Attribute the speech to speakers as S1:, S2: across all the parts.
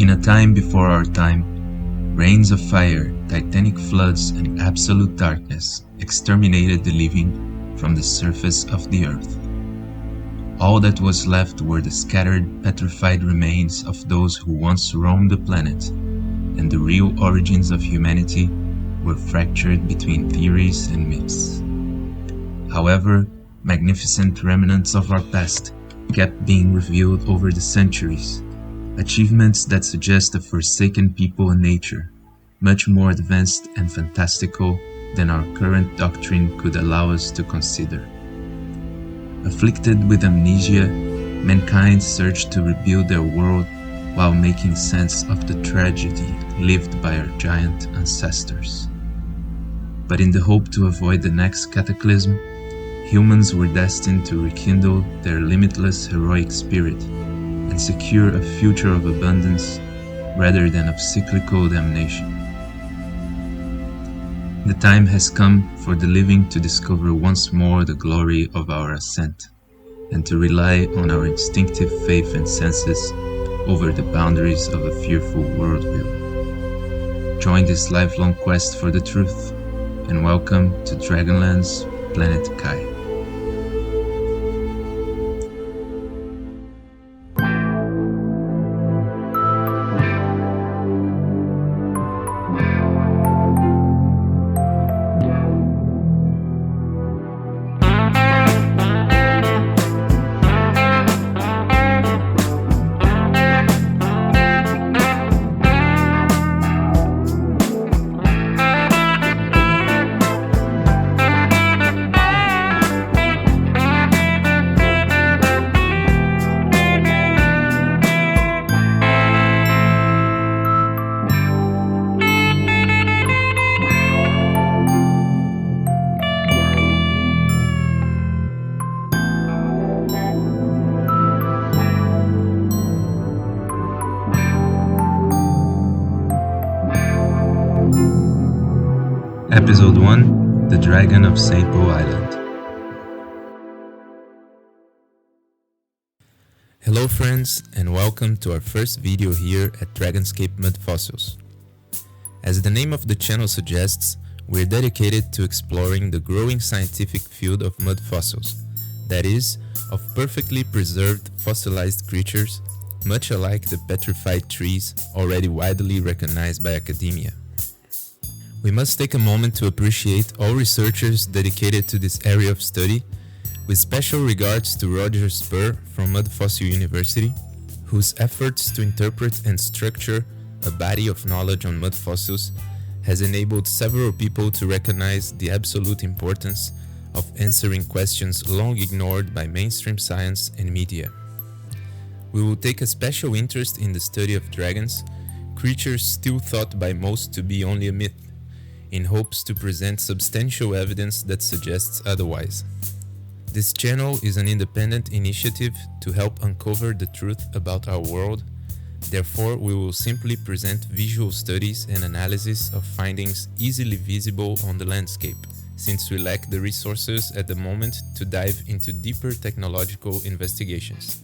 S1: In a time before our time, rains of fire, titanic floods, and absolute darkness exterminated the living from the surface of the earth. All that was left were the scattered, petrified remains of those who once roamed the planet, and the real origins of humanity were fractured between theories and myths. However, magnificent remnants of our past kept being revealed over the centuries, achievements that suggest a forsaken people and nature, much more advanced and fantastical than our current doctrine could allow us to consider. Afflicted with amnesia, mankind searched to rebuild their world while making sense of the tragedy lived by our giant ancestors. But in the hope to avoid the next cataclysm, humans were destined to rekindle their limitless heroic spirit and secure a future of abundance rather than of cyclical damnation. The time has come for the living to discover once more the glory of our ascent, and to rely on our instinctive faith and senses over the boundaries of a fearful worldview. Join this lifelong quest for the truth, and welcome to Dragonlands, Planet Kai. Episode 1: The Dragon of St. Paul Island. Hello friends, and welcome to our first video here at Dragonscape Mudfossils. As the name of the channel suggests, we're dedicated to exploring the growing scientific field of mud fossils, that is, of perfectly preserved fossilized creatures, much alike the petrified trees already widely recognized by academia. We must take a moment to appreciate all researchers dedicated to this area of study, with special regards to Roger Spur from Mudfossil University, whose efforts to interpret and structure a body of knowledge on mud fossils has enabled several people to recognize the absolute importance of answering questions long ignored by mainstream science and media. We will take a special interest in the study of dragons, creatures still thought by most to be only a myth, in hopes to present substantial evidence that suggests otherwise. This channel is an independent initiative to help uncover the truth about our world. Therefore, we will simply present visual studies and analysis of findings easily visible on the landscape, since we lack the resources at the moment to dive into deeper technological investigations.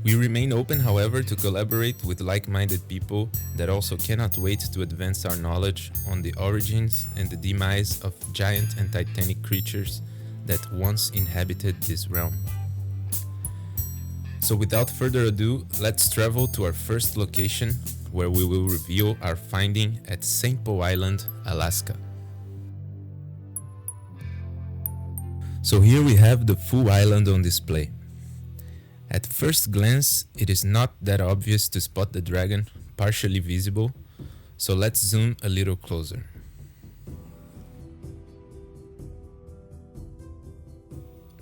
S1: We remain open, however, to collaborate with like-minded people that also cannot wait to advance our knowledge on the origins and the demise of giant and titanic creatures that once inhabited this realm. So without further ado, let's travel to our first location, where we will reveal our finding at St. Paul Island, Alaska. So here we have the full island on display. At first glance, it is not that obvious to spot the dragon partially visible, so let's zoom a little closer.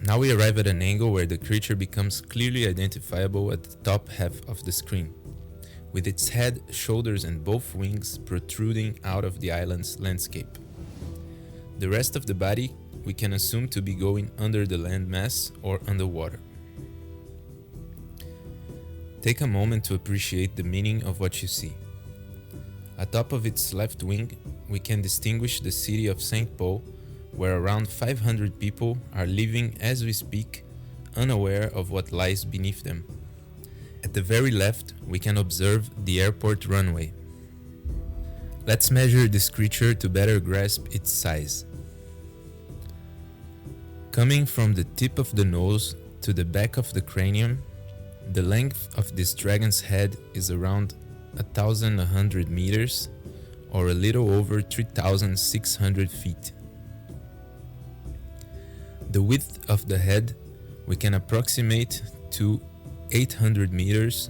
S1: Now we arrive at an angle where the creature becomes clearly identifiable at the top half of the screen, with its head, shoulders and both wings protruding out of the island's landscape. The rest of the body we can assume to be going under the landmass or underwater. Take a moment to appreciate the meaning of what you see. Atop of its left wing, we can distinguish the city of St. Paul, where around 500 people are living as we speak, unaware of what lies beneath them. At the very left, we can observe the airport runway. Let's measure this creature to better grasp its size. Coming from the tip of the nose to the back of the cranium, the length of this dragon's head is around 1,100 meters, or a little over 3,600 feet. The width of the head we can approximate to 800 meters,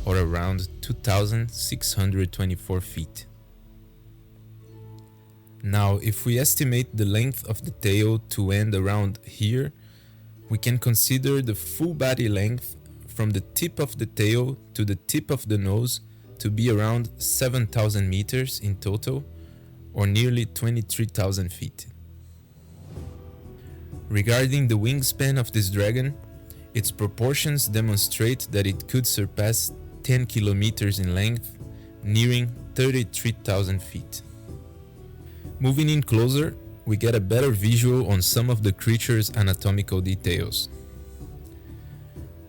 S1: or around 2,624 feet. Now, if we estimate the length of the tail to end around here, we can consider the full body length from the tip of the tail to the tip of the nose to be around 7,000 meters in total, or nearly 23,000 feet. Regarding the wingspan of this dragon, its proportions demonstrate that it could surpass 10 kilometers in length, nearing 33,000 feet. Moving in closer, we get a better visual on some of the creature's anatomical details.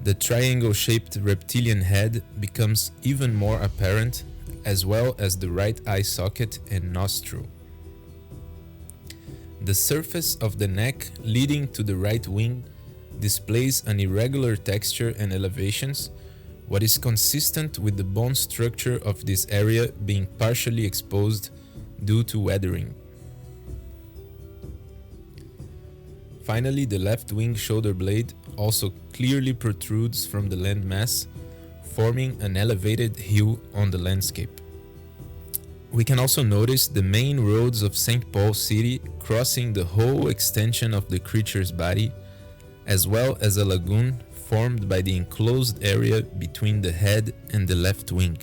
S1: The triangle-shaped reptilian head becomes even more apparent, as well as the right eye socket and nostril. The surface of the neck leading to the right wing displays an irregular texture and elevations, what is consistent with the bone structure of this area being partially exposed due to weathering. Finally, the left wing shoulder blade also clearly protrudes from the landmass, forming an elevated hill on the landscape. We can also notice the main roads of St. Paul City crossing the whole extension of the creature's body, as well as a lagoon formed by the enclosed area between the head and the left wing.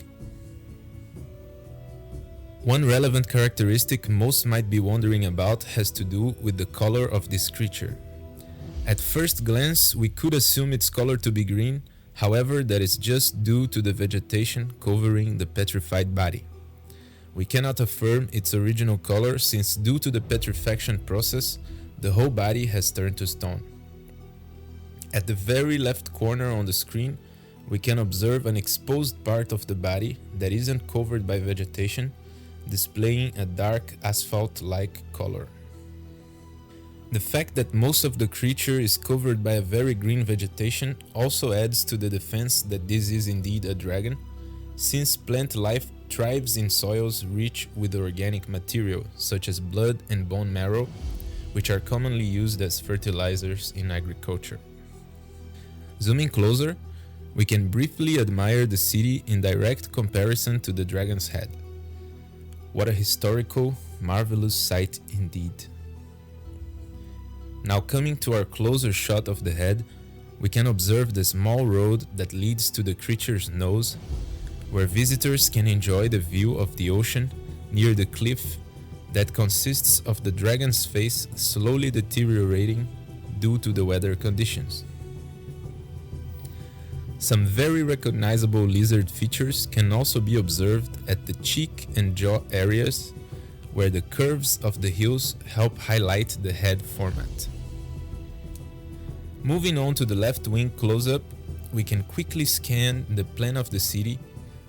S1: One relevant characteristic most might be wondering about has to do with the color of this creature. At first glance, we could assume its color to be green, however, that is just due to the vegetation covering the petrified body. We cannot affirm its original color since, due to the petrifaction process, the whole body has turned to stone. At the very left corner on the screen, we can observe an exposed part of the body that isn't covered by vegetation, displaying a dark asphalt-like color. The fact that most of the creature is covered by a very green vegetation also adds to the defense that this is indeed a dragon, since plant life thrives in soils rich with organic material such as blood and bone marrow, which are commonly used as fertilizers in agriculture. Zooming closer, we can briefly admire the city in direct comparison to the dragon's head. What a historical, marvelous sight indeed. Now, coming to our closer shot of the head, we can observe the small road that leads to the creature's nose, where visitors can enjoy the view of the ocean near the cliff that consists of the dragon's face slowly deteriorating due to the weather conditions. Some very recognizable lizard features can also be observed at the cheek and jaw areas, where the curves of the hills help highlight the head format. Moving on to the left wing close-up, we can quickly scan the plan of the city,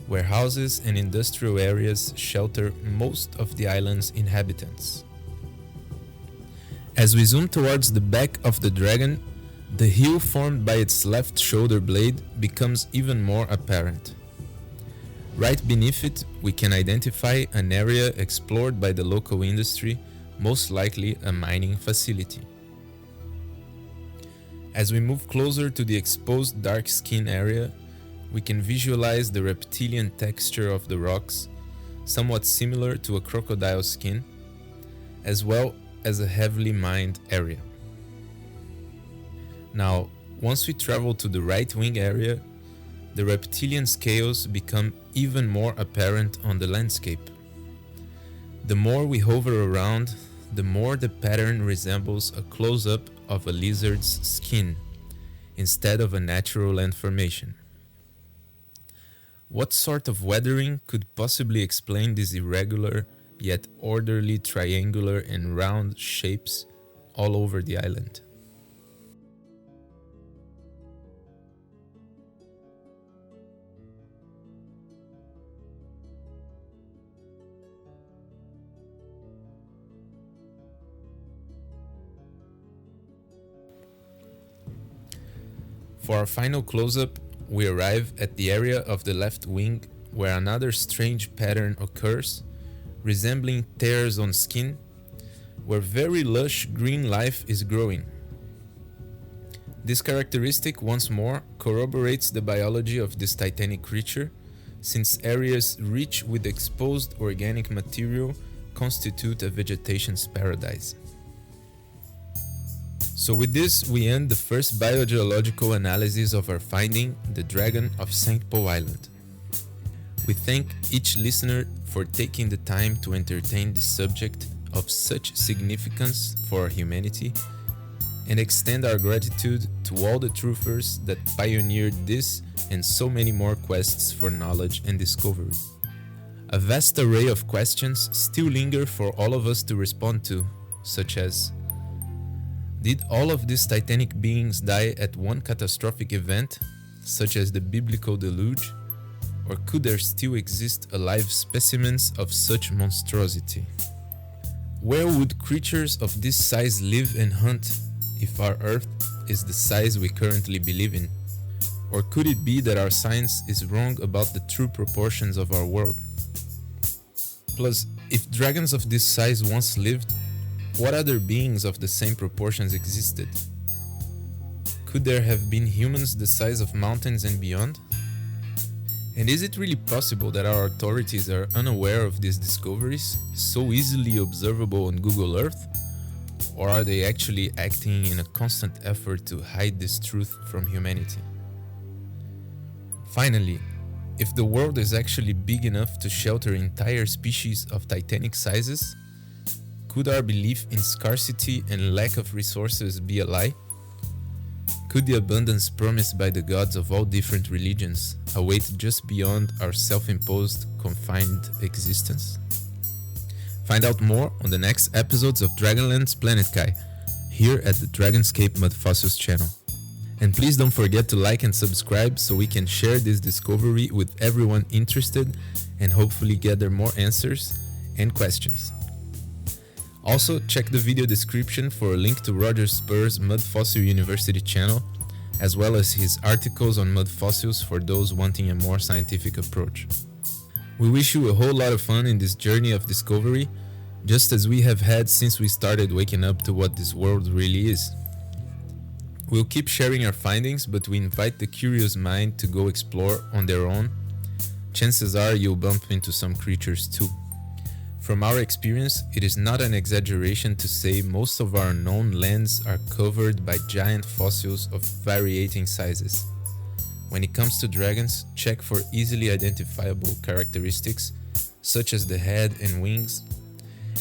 S1: where houses and industrial areas shelter most of the island's inhabitants. As we zoom towards the back of the dragon, the hill formed by its left shoulder blade becomes even more apparent. Right beneath it, we can identify an area explored by the local industry, most likely a mining facility. As we move closer to the exposed dark skin area, we can visualize the reptilian texture of the rocks, somewhat similar to a crocodile skin, as well as a heavily mined area. Now, once we travel to the right wing area, the reptilian scales become even more apparent on the landscape. The more we hover around, the more the pattern resembles a close-up of a lizard's skin, instead of a natural land formation. What sort of weathering could possibly explain these irregular, yet orderly triangular and round shapes all over the island? For our final close-up, we arrive at the area of the left wing where another strange pattern occurs, resembling tears on skin, where very lush green life is growing. This characteristic once more corroborates the biology of this titanic creature, since areas rich with exposed organic material constitute a vegetation's paradise. So with this, we end the first biogeological analysis of our finding, the Dragon of St. Paul Island. We thank each listener for taking the time to entertain this subject of such significance for our humanity, and extend our gratitude to all the truthers that pioneered this and so many more quests for knowledge and discovery. A vast array of questions still linger for all of us to respond to, such as: did all of these titanic beings die at one catastrophic event, such as the biblical deluge, or could there still exist alive specimens of such monstrosity? Where would creatures of this size live and hunt if our Earth is the size we currently believe in? Or could it be that our science is wrong about the true proportions of our world? Plus, if dragons of this size once lived, what other beings of the same proportions existed? Could there have been humans the size of mountains and beyond? And is it really possible that our authorities are unaware of these discoveries, so easily observable on Google Earth? Or are they actually acting in a constant effort to hide this truth from humanity? Finally, if the world is actually big enough to shelter entire species of titanic sizes, could our belief in scarcity and lack of resources be a lie? Could the abundance promised by the gods of all different religions await just beyond our self-imposed, confined existence? Find out more on the next episodes of Dragonlands Planet Kai, here at the Dragonscape Mudfossils channel. And please don't forget to like and subscribe so we can share this discovery with everyone interested and hopefully gather more answers and questions. Also, check the video description for a link to Roger Spur's Mudfossil University channel, as well as his articles on mud fossils for those wanting a more scientific approach. We wish you a whole lot of fun in this journey of discovery, just as we have had since we started waking up to what this world really is. We'll keep sharing our findings, but we invite the curious mind to go explore on their own. Chances are you'll bump into some creatures too. From our experience, it is not an exaggeration to say most of our known lands are covered by giant fossils of varying sizes. When it comes to dragons, check for easily identifiable characteristics such as the head and wings,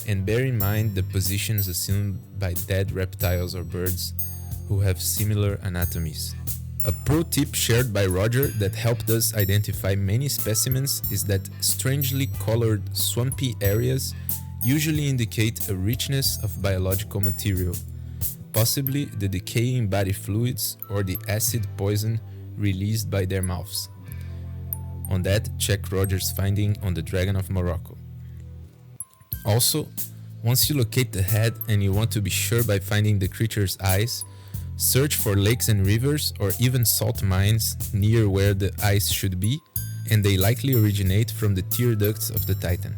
S1: and bear in mind the positions assumed by dead reptiles or birds who have similar anatomies. A pro tip shared by Roger that helped us identify many specimens is that strangely colored swampy areas usually indicate a richness of biological material, possibly the decaying body fluids or the acid poison released by their mouths. On that, check Roger's finding on the Dragon of Morocco. Also, once you locate the head and you want to be sure by finding the creature's eyes, search for lakes and rivers or even salt mines near where the ice should be, and they likely originate from the tear ducts of the Titan.